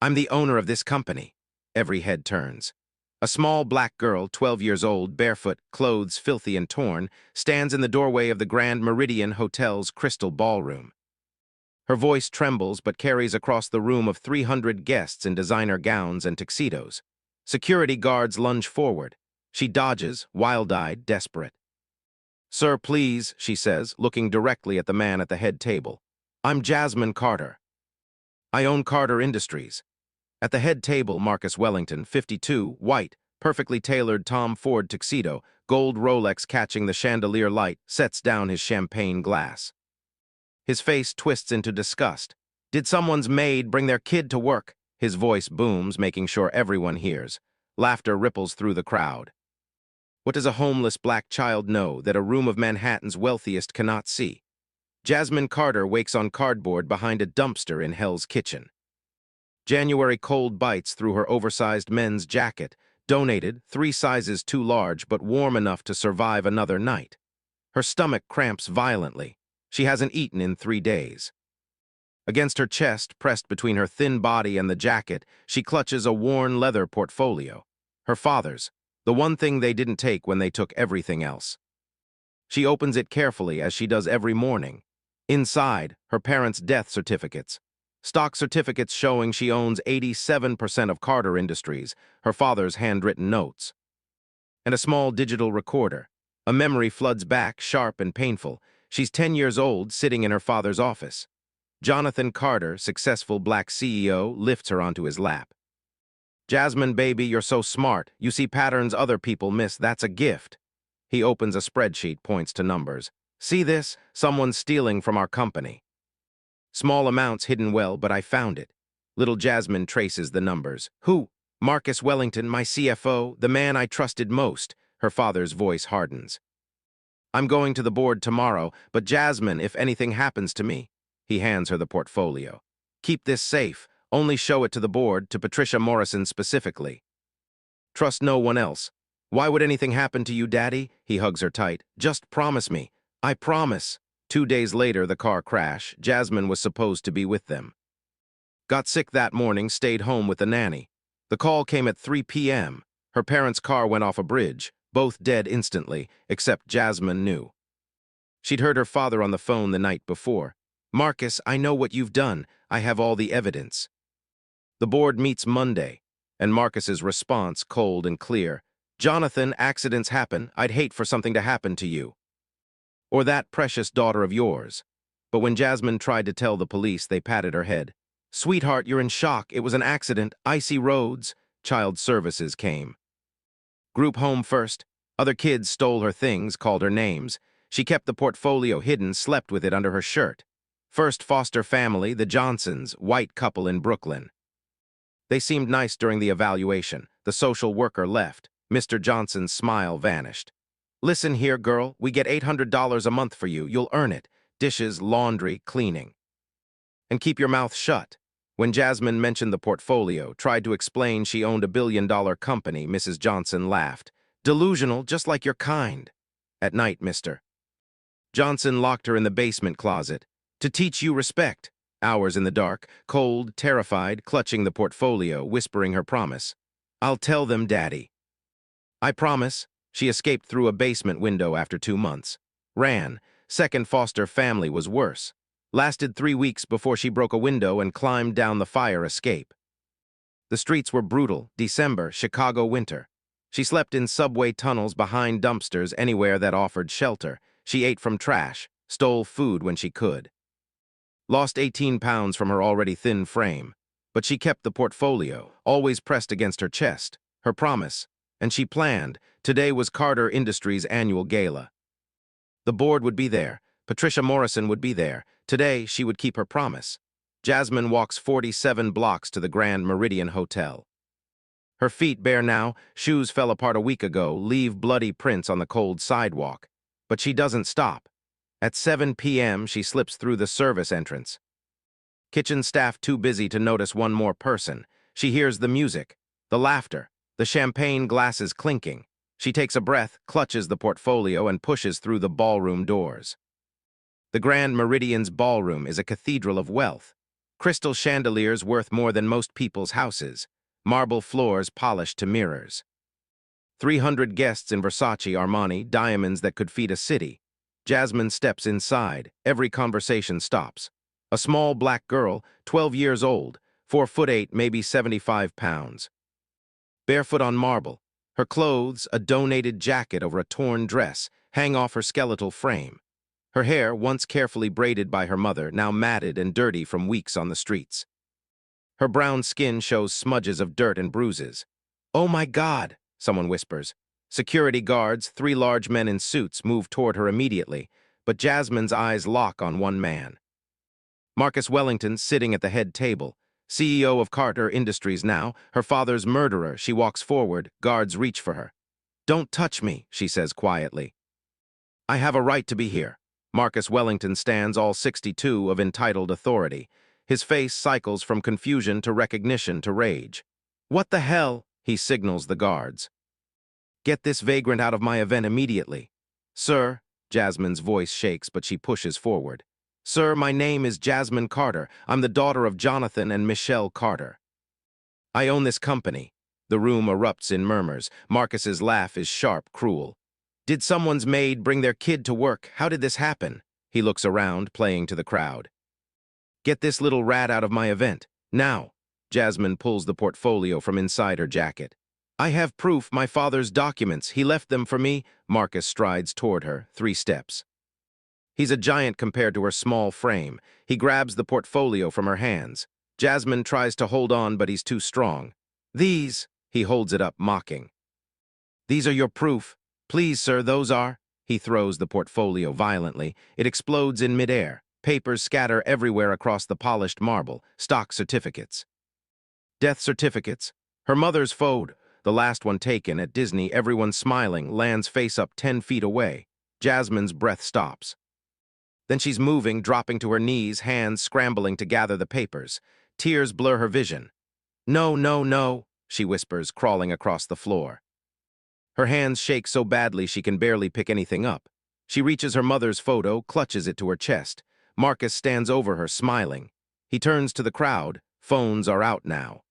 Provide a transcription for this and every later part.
I'm the owner of this company. Every head turns. A small black girl, 12 years old, barefoot, clothes filthy and torn, stands in the doorway of the Grand Meridian Hotel's crystal ballroom. Her voice trembles but carries across the room of 300 guests in designer gowns and tuxedos. Security guards lunge forward. She dodges, wild-eyed, desperate. "Sir, please," she says, looking directly at the man at the head table. "I'm Jasmine Carter. I own Carter Industries." At the head table, Marcus Wellington, 52, white, perfectly tailored Tom Ford tuxedo, gold Rolex catching the chandelier light, sets down his champagne glass. His face twists into disgust. "Did someone's maid bring their kid to work?" His voice booms, making sure everyone hears. Laughter ripples through the crowd. What does a homeless black child know that a room of Manhattan's wealthiest cannot see? Jasmine Carter wakes on cardboard behind a dumpster in Hell's Kitchen. January cold bites through her oversized men's jacket, donated, 3 sizes too large but warm enough to survive another night. Her stomach cramps violently. She hasn't eaten in 3 days. Against her chest, pressed between her thin body and the jacket, she clutches a worn leather portfolio. Her father's, the one thing they didn't take when they took everything else. She opens it carefully, as she does every morning. Inside, her parents' death certificates. Stock certificates showing she owns 87% of Carter Industries, her father's handwritten notes. And a small digital recorder. A memory floods back, sharp and painful. She's 10 years old, sitting in her father's office. Jonathan Carter, successful black CEO, lifts her onto his lap. "Jasmine, baby, you're so smart. You see patterns other people miss. That's a gift." He opens a spreadsheet, points to numbers. "See this? Someone's stealing from our company." "Small amounts hidden well, but I found it." Little Jasmine traces the numbers. "Who?" "Marcus Wellington, my CFO, the man I trusted most." Her father's voice hardens. "I'm going to the board tomorrow, but Jasmine, if anything happens to me." He hands her the portfolio. "Keep this safe. Only show it to the board, to Patricia Morrison specifically. Trust no one else. Why would anything happen to you, Daddy?" He hugs her tight. "Just promise me." "I promise." 2 days later, the car crash. Jasmine was supposed to be with them. Got sick that morning, stayed home with the nanny. The call came at 3 p.m. Her parents' car went off a bridge, both dead instantly, except Jasmine knew. She'd heard her father on the phone the night before. "Marcus, I know what you've done. I have all the evidence." The board meets Monday, and Marcus's response, cold and clear. "Jonathan, accidents happen. I'd hate for something to happen to you. Or that precious daughter of yours." But when Jasmine tried to tell the police, they patted her head. "Sweetheart, you're in shock. It was an accident. Icy roads." Child services came. "Group home first." Other kids stole her things, called her names. She kept the portfolio hidden, slept with it under her shirt. First foster family, the Johnsons, white couple in Brooklyn. They seemed nice during the evaluation. The social worker left. Mr. Johnson's smile vanished. "Listen here, girl, we get $800 a month for you. You'll earn it. Dishes, laundry, cleaning. And keep your mouth shut." When Jasmine mentioned the portfolio, tried to explain she owned a billion-dollar company, Mrs. Johnson laughed. "Delusional, just like your kind." "At night, mister." Johnson locked her in the basement closet. "To teach you respect." Hours in the dark, cold, terrified, clutching the portfolio, whispering her promise. "I'll tell them, Daddy." "I promise." She escaped through a basement window after 2 months. Ran. Second foster family was worse. Lasted 3 weeks before she broke a window and climbed down the fire escape. The streets were brutal. December, Chicago winter. She slept in subway tunnels, behind dumpsters, anywhere that offered shelter. She ate from trash, stole food when she could. Lost 18 pounds from her already thin frame. But she kept the portfolio, always pressed against her chest. Her promise. And she planned. Today was Carter Industries' annual gala. The board would be there. Patricia Morrison would be there. Today, she would keep her promise. Jasmine walks 47 blocks to the Grand Meridian Hotel. Her feet bare now, shoes fell apart a week ago, leave bloody prints on the cold sidewalk. But she doesn't stop. At 7 p.m., she slips through the service entrance. Kitchen staff too busy to notice one more person. She hears the music, the laughter, the champagne glasses clinking. She takes a breath, clutches the portfolio, and pushes through the ballroom doors. The Grand Meridian's ballroom is a cathedral of wealth. Crystal chandeliers worth more than most people's houses. Marble floors polished to mirrors. 300 guests in Versace Armani, diamonds that could feed a city. Jasmine steps inside. Every conversation stops. A small black girl, 12 years old, 4'8", maybe 75 pounds. Barefoot on marble. Her clothes, a donated jacket over a torn dress, hang off her skeletal frame. Her hair, once carefully braided by her mother, now matted and dirty from weeks on the streets. Her brown skin shows smudges of dirt and bruises. "Oh my God," someone whispers. Security guards, 3 large men in suits, move toward her immediately, but Jasmine's eyes lock on one man. Marcus Wellington, sitting at the head table. CEO of Carter Industries now, her father's murderer. She walks forward, guards reach for her. "Don't touch me," she says quietly. "I have a right to be here." Marcus Wellington stands, all 62 of entitled authority. His face cycles from confusion to recognition to rage. "What the hell?" he signals the guards. "Get this vagrant out of my event immediately." "Sir," Jasmine's voice shakes, but she pushes forward. "Sir, my name is Jasmine Carter. I'm the daughter of Jonathan and Michelle Carter. I own this company." The room erupts in murmurs. Marcus's laugh is sharp, cruel. "Did someone's maid bring their kid to work? How did this happen?" He looks around, playing to the crowd. "Get this little rat out of my event. Now." Jasmine pulls the portfolio from inside her jacket. "I have proof, my father's documents. He left them for me." Marcus strides toward her, 3 steps. He's a giant compared to her small frame. He grabs the portfolio from her hands. Jasmine tries to hold on, but he's too strong. "These," he holds it up, mocking. "These are your proof. Please, sir, those are." He throws the portfolio violently. It explodes in midair. Papers scatter everywhere across the polished marble. Stock certificates. Death certificates. Her mother's photo, the last one taken at Disney, everyone smiling, lands face up 10 feet away. Jasmine's breath stops. Then she's moving, dropping to her knees, hands scrambling to gather the papers. Tears blur her vision. "No, no, no," she whispers, crawling across the floor. Her hands shake so badly she can barely pick anything up. She reaches her mother's photo, clutches it to her chest. Marcus stands over her, smiling. He turns to the crowd. Phones are out now.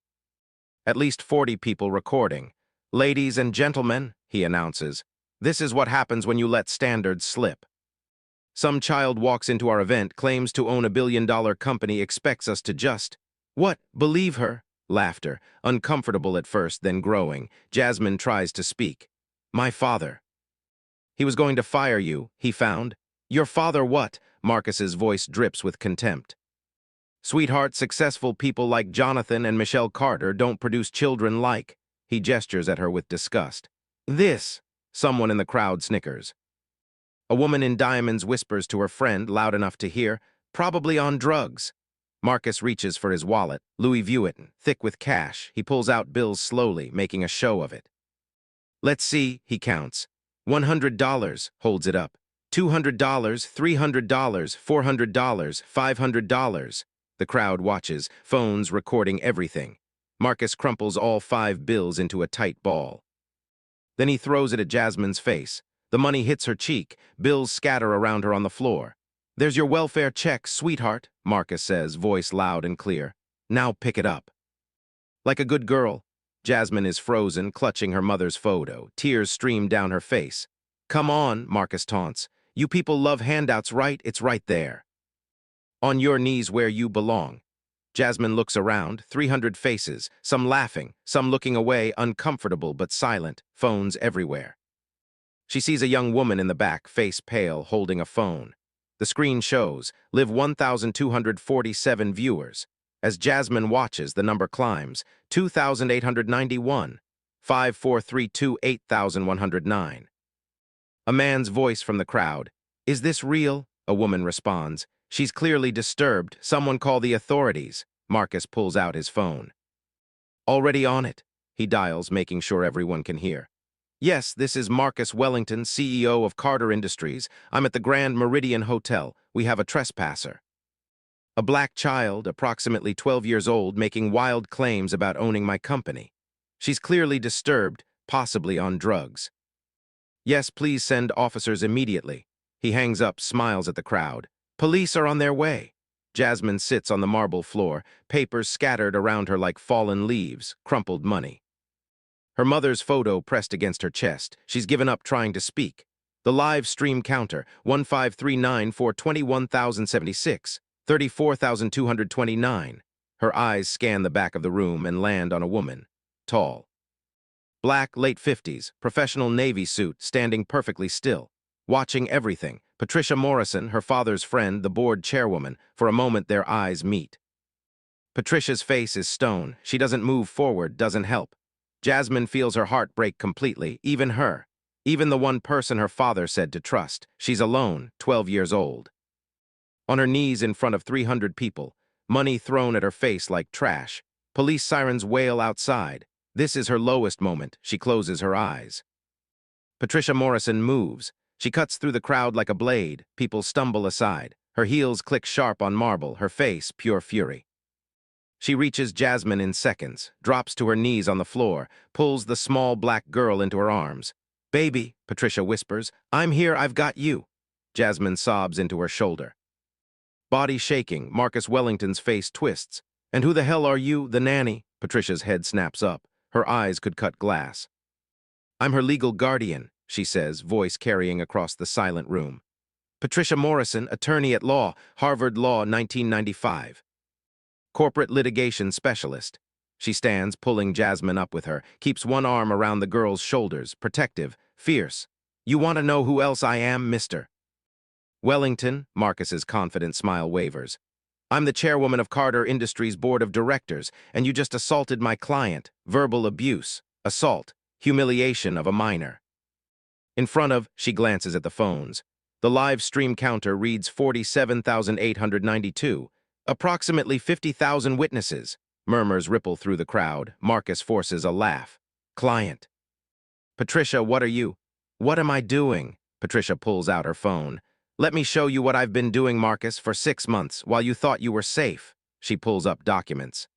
At least 40 people recording. "Ladies and gentlemen," he announces, "this is what happens when you let standards slip. Some child walks into our event, claims to own a billion-dollar company, expects us to just..." "What? Believe her?" Laughter, uncomfortable at first, then growing. Jasmine tries to speak. "My father. He was going to fire you, he found." "Your father what?" Marcus's voice drips with contempt. "Sweetheart, successful people like Jonathan and Michelle Carter don't produce children like..." He gestures at her with disgust. "This," someone in the crowd snickers. A woman in diamonds whispers to her friend, loud enough to hear, "Probably on drugs." Marcus reaches for his wallet, Louis Vuitton, thick with cash. He pulls out bills slowly, making a show of it. "Let's see," he counts. $100, holds it up. $200, $300, $400, $500. The crowd watches, phones recording everything. Marcus crumples all 5 bills into a tight ball. Then he throws it at Jasmine's face. The money hits her cheek. Bills scatter around her on the floor. "There's your welfare check, sweetheart," Marcus says, voice loud and clear. "Now pick it up." Like a good girl, Jasmine is frozen, clutching her mother's photo. Tears stream down her face. "Come on," Marcus taunts. "You people love handouts, right? It's right there. On your knees where you belong." Jasmine looks around, 300 faces, some laughing, some looking away, uncomfortable but silent, phones everywhere. She sees a young woman in the back, face pale, holding a phone. The screen shows, live 1,247 viewers. As Jasmine watches, the number climbs, 2,891, 5432, 8,109. A man's voice from the crowd. "Is this real?" A woman responds. "She's clearly disturbed. Someone call the authorities." Marcus pulls out his phone. "Already on it." He dials, making sure everyone can hear. "Yes, this is Marcus Wellington, CEO of Carter Industries. I'm at the Grand Meridian Hotel. We have a trespasser. A black child, approximately 12 years old, making wild claims about owning my company. She's clearly disturbed, possibly on drugs. Yes, please send officers immediately." He hangs up, smiles at the crowd. "Police are on their way." Jasmine sits on the marble floor, papers scattered around her like fallen leaves, crumpled money. Her mother's photo pressed against her chest. She's given up trying to speak. The live stream counter, 1539 for 21,076, 34,229. Her eyes scan the back of the room and land on a woman. Tall. Black, late 50s, professional Navy suit, standing perfectly still. Watching everything. Patricia Morrison, her father's friend, the board chairwoman. For a moment, their eyes meet. Patricia's face is stone. She doesn't move forward, doesn't help. Jasmine feels her heart break completely, even her. Even the one person her father said to trust. She's alone, 12 years old. On her knees in front of 300 people, money thrown at her face like trash. Police sirens wail outside. This is her lowest moment. She closes her eyes. Patricia Morrison moves. She cuts through the crowd like a blade. People stumble aside. Her heels click sharp on marble, her face pure fury. She reaches Jasmine in seconds, drops to her knees on the floor, pulls the small black girl into her arms. "Baby," Patricia whispers, "I'm here, I've got you." Jasmine sobs into her shoulder. Body shaking, Marcus Wellington's face twists. "And who the hell are you, the nanny?" Patricia's head snaps up. Her eyes could cut glass. "I'm her legal guardian," she says, voice carrying across the silent room. "Patricia Morrison, attorney at law, Harvard Law, 1995. Corporate litigation specialist." She stands, pulling Jasmine up with her, keeps one arm around the girl's shoulders, protective, fierce. "You want to know who else I am, mister?" "Wellington," Marcus's confident smile wavers. "I'm the chairwoman of Carter Industries Board of Directors, and you just assaulted my client. Verbal abuse, assault, humiliation of a minor." In front of, she glances at the phones. The live stream counter reads 47,892. Approximately 50,000 witnesses. Murmurs ripple through the crowd. Marcus forces a laugh. "Client." "Patricia, what are you?" "What am I doing?" Patricia pulls out her phone. "Let me show you what I've been doing, Marcus, for 6 months, while you thought you were safe." She pulls up documents.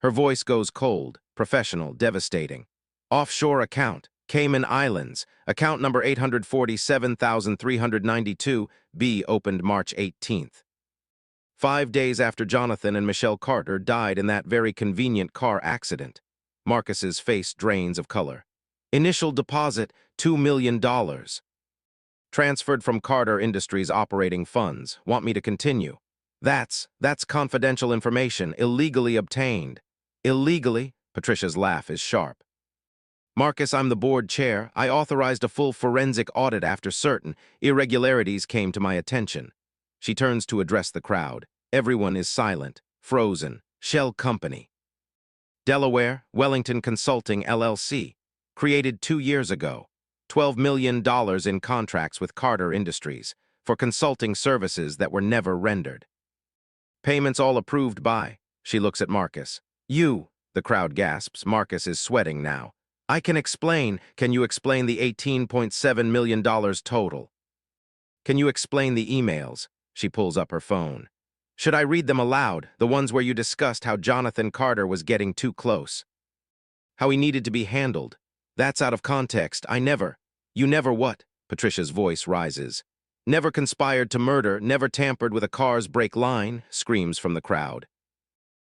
Her voice goes cold, professional, devastating. "Offshore account, Cayman Islands, account number 847,392, B, opened March 18th. 5 days after Jonathan and Michelle Carter died in that very convenient car accident." Marcus's face drains of color. "Initial deposit, $2 million. Transferred from Carter Industries operating funds. Want me to continue?" That's confidential information, illegally obtained." "Illegally?" Patricia's laugh is sharp. "Marcus, I'm the board chair. I authorized a full forensic audit after certain irregularities came to my attention." She turns to address the crowd. Everyone is silent, frozen. Shell company. Delaware, Wellington Consulting, LLC. Created 2 years ago. $12 million in contracts with Carter Industries for consulting services that were never rendered. Payments all approved by. She looks at Marcus. "You," the crowd gasps. Marcus is sweating now. "I can explain. Can you explain the $18.7 million total? Can you explain the emails?" She pulls up her phone. "Should I read them aloud, the ones where you discussed how Jonathan Carter was getting too close? How he needed to be handled? That's out of context. You never what?" Patricia's voice rises. "Never conspired to murder, never tampered with a car's brake line," screams from the crowd.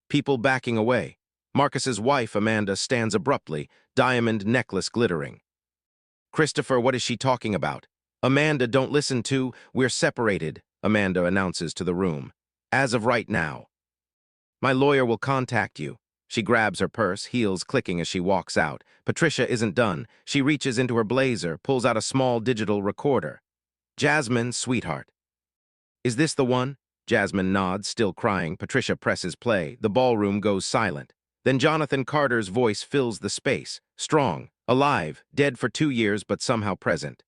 People backing away. Marcus's wife, Amanda, stands abruptly, diamond necklace glittering. "Christopher, what is she talking about?" "Amanda, don't listen to, we're separated," Amanda announces to the room. "As of right now. My lawyer will contact you." She grabs her purse, heels clicking as she walks out. Patricia isn't done. She reaches into her blazer, pulls out a small digital recorder. "Jasmine, sweetheart." "Is this the one?" Jasmine nods, still crying. Patricia presses play. The ballroom goes silent. Then Jonathan Carter's voice fills the space. Strong, alive, dead for 2 years, but somehow present.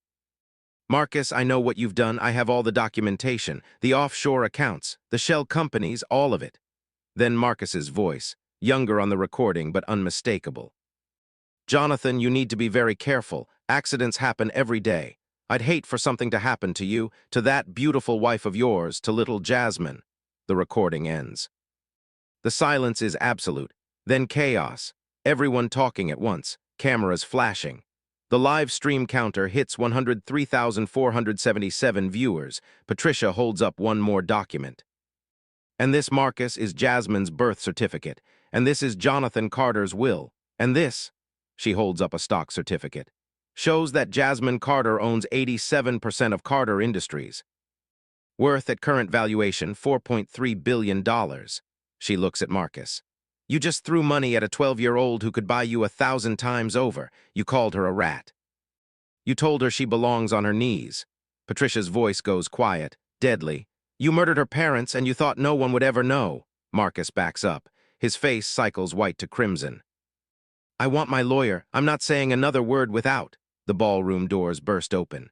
"Marcus, I know what you've done. I have all the documentation, the offshore accounts, the shell companies, all of it." Then Marcus's voice, younger on the recording but unmistakable. "Jonathan, you need to be very careful. Accidents happen every day. I'd hate for something to happen to you, to that beautiful wife of yours, to little Jasmine." The recording ends. The silence is absolute. Then chaos. Everyone talking at once, cameras flashing. The live stream counter hits 103,477 viewers. Patricia holds up one more document. And this, Marcus, is Jasmine's birth certificate. And this is Jonathan Carter's will. And this, she holds up a stock certificate, shows that Jasmine Carter owns 87% of Carter Industries. Worth at current valuation, $4.3 billion. She looks at Marcus. You just threw money at a 12-year-old who could buy you 1,000 times over. You called her a rat. You told her she belongs on her knees. Patricia's voice goes quiet, deadly. You murdered her parents and you thought no one would ever know. Marcus backs up. His face cycles white to crimson. I want my lawyer. I'm not saying another word without. The ballroom doors burst open.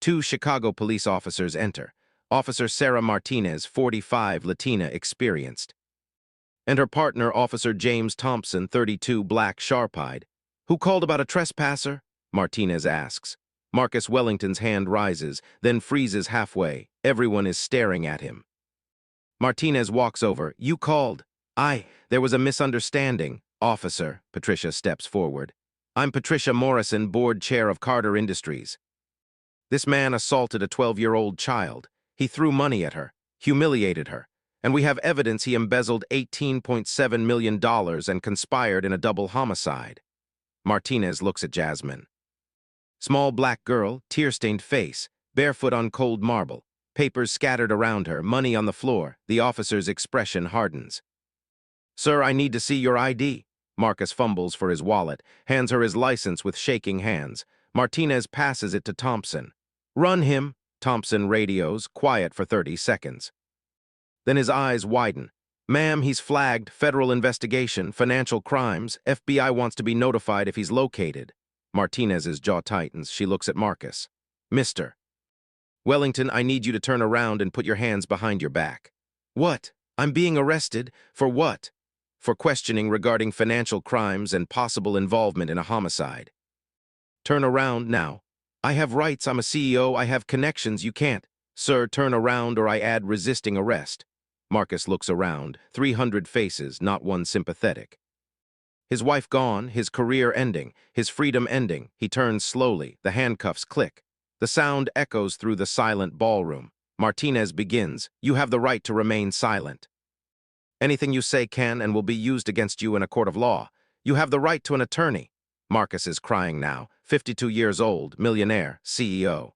2 Chicago police officers enter. Officer Sarah Martinez, 45, Latina, experienced. And her partner, Officer James Thompson, 32, black, sharp-eyed. Who called about a trespasser? Martinez asks. Marcus Wellington's hand rises, then freezes halfway. Everyone is staring at him. Martinez walks over. You called. There was a misunderstanding. Officer, Patricia steps forward. I'm Patricia Morrison, board chair of Carter Industries. This man assaulted a 12-year-old child. He threw money at her, humiliated her, and we have evidence he embezzled $18.7 million and conspired in a double homicide. Martinez looks at Jasmine. Small black girl, tear-stained face, barefoot on cold marble, papers scattered around her, money on the floor. The officer's expression hardens. Sir, I need to see your ID. Marcus fumbles for his wallet, hands her his license with shaking hands. Martinez passes it to Thompson. Run him, Thompson radios, quiet for 30 seconds. Then his eyes widen. Ma'am, he's flagged, federal investigation, financial crimes, FBI wants to be notified if he's located. Martinez's jaw tightens. She looks at Marcus. Mr. Wellington, I need you to turn around and put your hands behind your back. What? I'm being arrested? For what? For questioning regarding financial crimes and possible involvement in a homicide. Turn around now. I have rights, I'm a CEO, I have connections, you can't. Sir, turn around or I add resisting arrest. Marcus looks around, 300 faces, not one sympathetic. His wife gone, his career ending, his freedom ending. He turns slowly, the handcuffs click. The sound echoes through the silent ballroom. Martinez begins, you have the right to remain silent. Anything you say can and will be used against you in a court of law. You have the right to an attorney. Marcus is crying now, 52 years old, millionaire, CEO.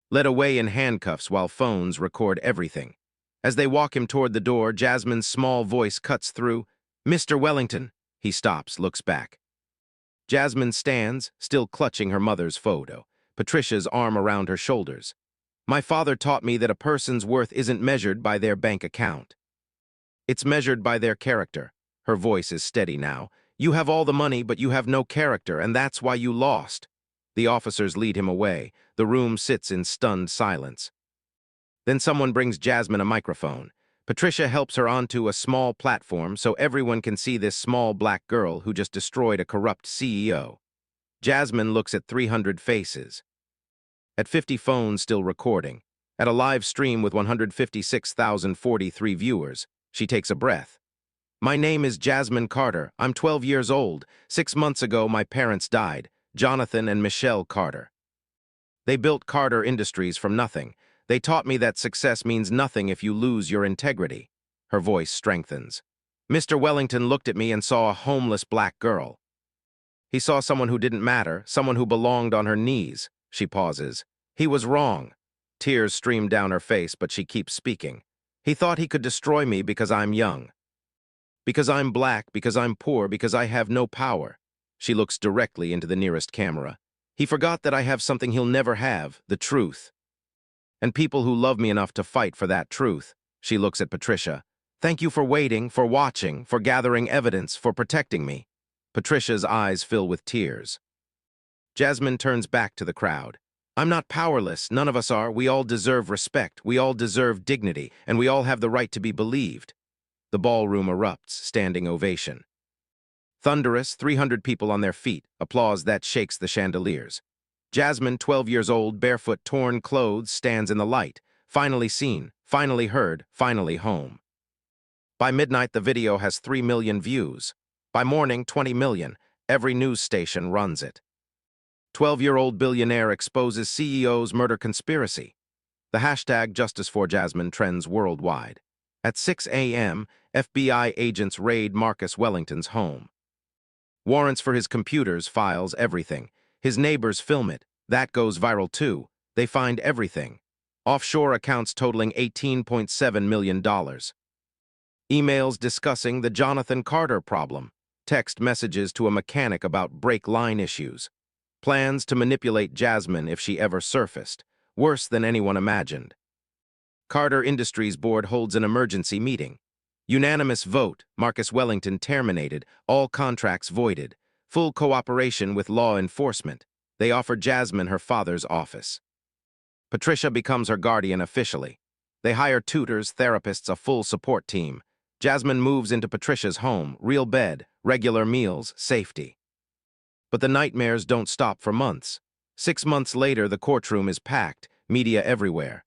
Led away in handcuffs while phones record everything. As they walk him toward the door, Jasmine's small voice cuts through. Mr. Wellington. He stops, looks back. Jasmine stands, still clutching her mother's photo, Patricia's arm around her shoulders. My father taught me that a person's worth isn't measured by their bank account. It's measured by their character. Her voice is steady now. You have all the money, but you have no character, and that's why you lost. The officers lead him away. The room sits in stunned silence. Then someone brings Jasmine a microphone. Patricia helps her onto a small platform so everyone can see this small black girl who just destroyed a corrupt CEO. Jasmine looks at 300 faces. At 50 phones still recording. At a live stream with 156,043 viewers. She takes a breath. My name is Jasmine Carter. I'm 12 years old. 6 months ago, my parents died, Jonathan and Michelle Carter. They built Carter Industries from nothing. They taught me that success means nothing if you lose your integrity. Her voice strengthens. Mr. Wellington looked at me and saw a homeless black girl. He saw someone who didn't matter, someone who belonged on her knees. She pauses. He was wrong. Tears stream down her face, but she keeps speaking. He thought he could destroy me because I'm young. Because I'm black, because I'm poor, because I have no power. She looks directly into the nearest camera. He forgot that I have something he'll never have, the truth. And people who love me enough to fight for that truth. She looks at Patricia. Thank you for waiting, for watching, for gathering evidence, for protecting me. Patricia's eyes fill with tears. Jasmine turns back to the crowd. I'm not powerless, none of us are. We all deserve respect, we all deserve dignity, and we all have the right to be believed. The ballroom erupts, standing ovation. Thunderous, 300 people on their feet, applause that shakes the chandeliers. Jasmine, 12 years old, barefoot, torn clothes, stands in the light. Finally seen, finally heard, finally home. By midnight, the video has 3 million views. By morning, 20 million. Every news station runs it. 12-year-old billionaire exposes CEO's murder conspiracy. The hashtag Justice for Jasmine trends worldwide. At 6 a.m., FBI agents raid Marcus Wellington's home. Warrants for his computers, files, everything. His neighbors film it. That goes viral too. They find everything. Offshore accounts totaling $18.7 million. Emails discussing the Jonathan Carter problem. Text messages to a mechanic about brake line issues. Plans to manipulate Jasmine if she ever surfaced. Worse than anyone imagined. Carter Industries Board holds an emergency meeting. Unanimous vote, Marcus Wellington terminated, all contracts voided. Full cooperation with law enforcement. They offer Jasmine her father's office. Patricia becomes her guardian officially. They hire tutors, therapists, a full support team. Jasmine moves into Patricia's home, real bed, regular meals, safety. But the nightmares don't stop for months. 6 months later, the courtroom is packed, media everywhere.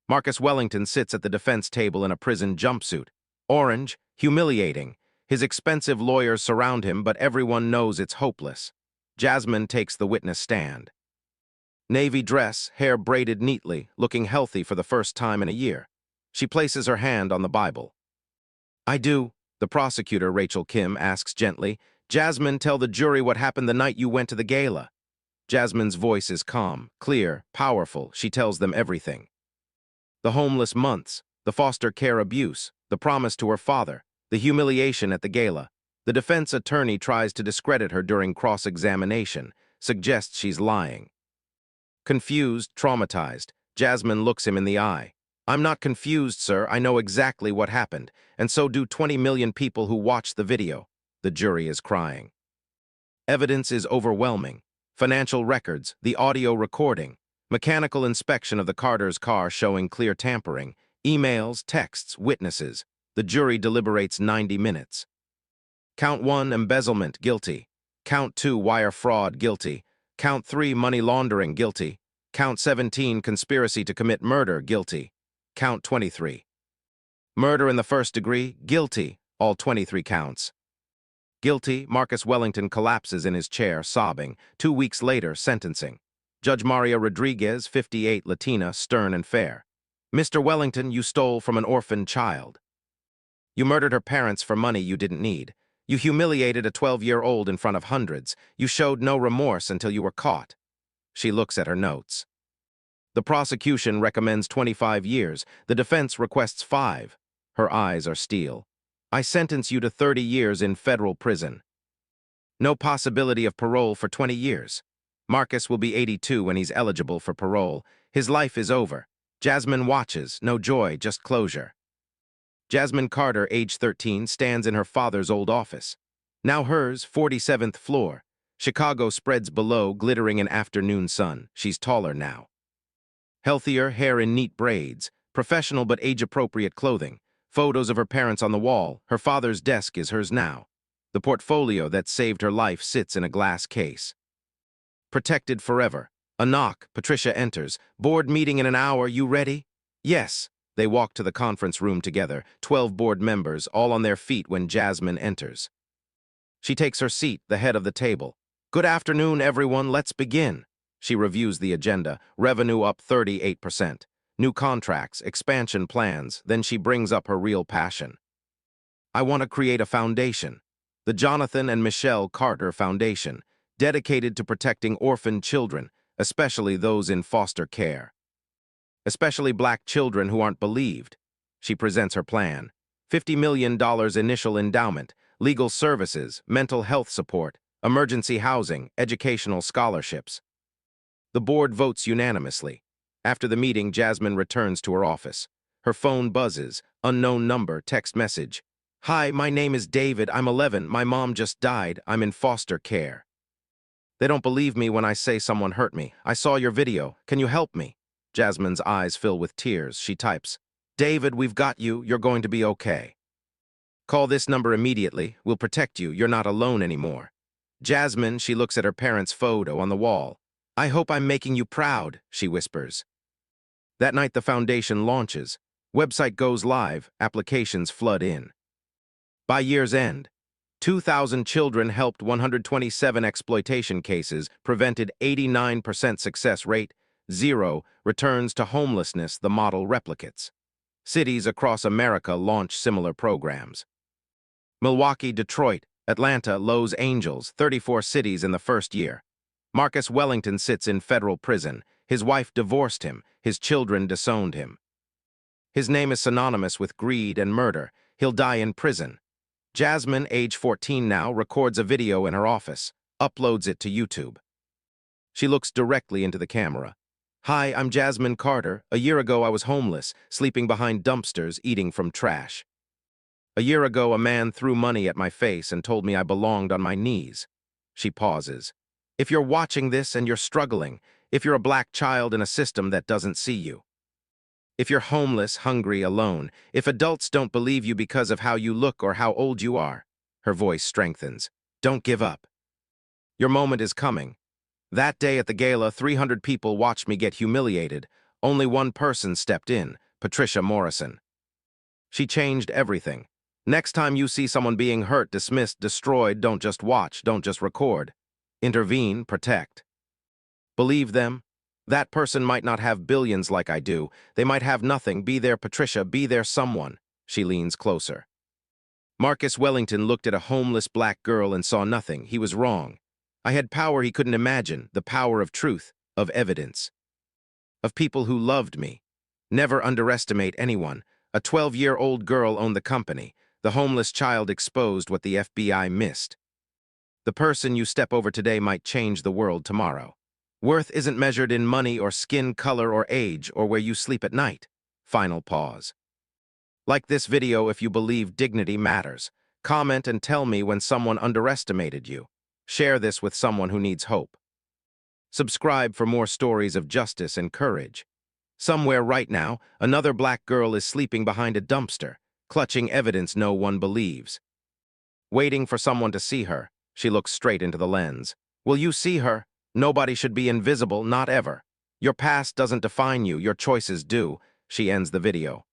Marcus Wellington sits at the defense table in a prison jumpsuit. Orange, humiliating. His expensive lawyers surround him, but everyone knows it's hopeless. Jasmine takes the witness stand. Navy dress, hair braided neatly, looking healthy for the first time in a year. She places her hand on the Bible. "I do," the prosecutor, Rachel Kim, asks gently. "Jasmine, tell the jury what happened the night you went to the gala." Jasmine's voice is calm, clear, powerful. She tells them everything. The homeless months, the foster care abuse, the promise to her father, the humiliation at the gala. The defense attorney tries to discredit her during cross-examination, suggests she's lying. Confused, traumatized, Jasmine looks him in the eye. "I'm not confused, sir. I know exactly what happened, and so do 20 million people who watched the video." The jury is crying. Evidence is overwhelming. Financial records, the audio recording, mechanical inspection of the Carter's car showing clear tampering, emails, texts, witnesses. The jury deliberates 90 minutes. Count 1, embezzlement, guilty. Count 2, wire fraud, guilty. Count 3, money laundering, guilty. Count 17, conspiracy to commit murder, guilty. Count 23. Murder in the first degree, guilty, all 23 counts. Guilty, Marcus Wellington collapses in his chair, sobbing. 2 weeks later, sentencing. Judge Maria Rodriguez, 58, Latina, stern and fair. "Mr. Wellington, you stole from an orphaned child. You murdered her parents for money you didn't need. You humiliated a 12-year-old in front of hundreds. You showed no remorse until you were caught." She looks at her notes. The prosecution recommends 25 years. The defense requests 5. Her eyes are steel. "I sentence you to 30 years in federal prison. No possibility of parole for 20 years. Marcus will be 82 when he's eligible for parole. His life is over." Jasmine watches, no joy, just closure. Jasmine Carter, age 13, stands in her father's old office. Now hers, 47th floor. Chicago spreads below, glittering in afternoon sun. She's taller now. Healthier, hair in neat braids, professional but age-appropriate clothing. Photos of her parents on the wall. Her father's desk is hers now. The portfolio that saved her life sits in a glass case. Protected forever. A knock. Patricia enters. "Board meeting in an hour. You ready?" "Yes." They walk to the conference room together, 12 board members, all on their feet when Jasmine enters. She takes her seat, the head of the table. "Good afternoon, everyone. Let's begin." She reviews the agenda. Revenue up 38%. New contracts, expansion plans. Then she brings up her real passion. "I want to create a foundation. The Jonathan and Michelle Carter Foundation, dedicated to protecting orphaned children, especially those in foster care. Especially black children who aren't believed." She presents her plan. $50 million initial endowment, legal services, mental health support, emergency housing, educational scholarships. The board votes unanimously. After the meeting, Jasmine returns to her office. Her phone buzzes, unknown number, text message. "Hi, my name is David. I'm 11. My mom just died. I'm in foster care. They don't believe me when I say someone hurt me. I saw your video. Can you help me?" Jasmine's eyes fill with tears. She types, "David, we've got you. You're going to be okay. Call this number immediately. We'll protect you. You're not alone anymore." Jasmine, she looks at her parents' photo on the wall. "I hope I'm making you proud," she whispers. That night the foundation launches. Website goes live. Applications flood in. By year's end, 2,000 children helped, 127 exploitation cases, prevented 89% success rate, 0 returns to homelessness, the model replicates. Cities across America launch similar programs. Milwaukee, Detroit, Atlanta, Los Angeles, 34 cities in the first year. Marcus Wellington sits in federal prison. His wife divorced him. His children disowned him. His name is synonymous with greed and murder. He'll die in prison. Jasmine, age 14 now, records a video in her office, uploads it to YouTube. She looks directly into the camera. "Hi, I'm Jasmine Carter. A year ago, I was homeless, sleeping behind dumpsters, eating from trash. A year ago, a man threw money at my face and told me I belonged on my knees." She pauses. If you're watching this and you're struggling, if you're a black child in a system that doesn't see you, if you're homeless, hungry, alone, if adults don't believe you because of how you look or how old you are, her voice strengthens. Don't give up. Your moment is coming. That day at the gala, 300 people watched me get humiliated. Only one person stepped in, Patricia Morrison. She changed everything. Next time you see someone being hurt, dismissed, destroyed, don't just watch, don't just record. Intervene, protect. Believe them. That person might not have billions like I do. They might have nothing. Be there, Patricia, be there someone. She leans closer. Marcus Wellington looked at a homeless black girl and saw nothing. He was wrong. I had power he couldn't imagine, the power of truth, of evidence, of people who loved me. Never underestimate anyone. A 12-year-old girl owned the company. The homeless child exposed what the FBI missed. The person you step over today might change the world tomorrow. Worth isn't measured in money or skin color or age or where you sleep at night. Final pause. Like this video if you believe dignity matters. Comment and tell me when someone underestimated you. Share this with someone who needs hope. Subscribe for more stories of justice and courage. Somewhere right now, another black girl is sleeping behind a dumpster, clutching evidence no one believes. Waiting for someone to see her, she looks straight into the lens. Will you see her? Nobody should be invisible, not ever. Your past doesn't define you, your choices do. She ends the video.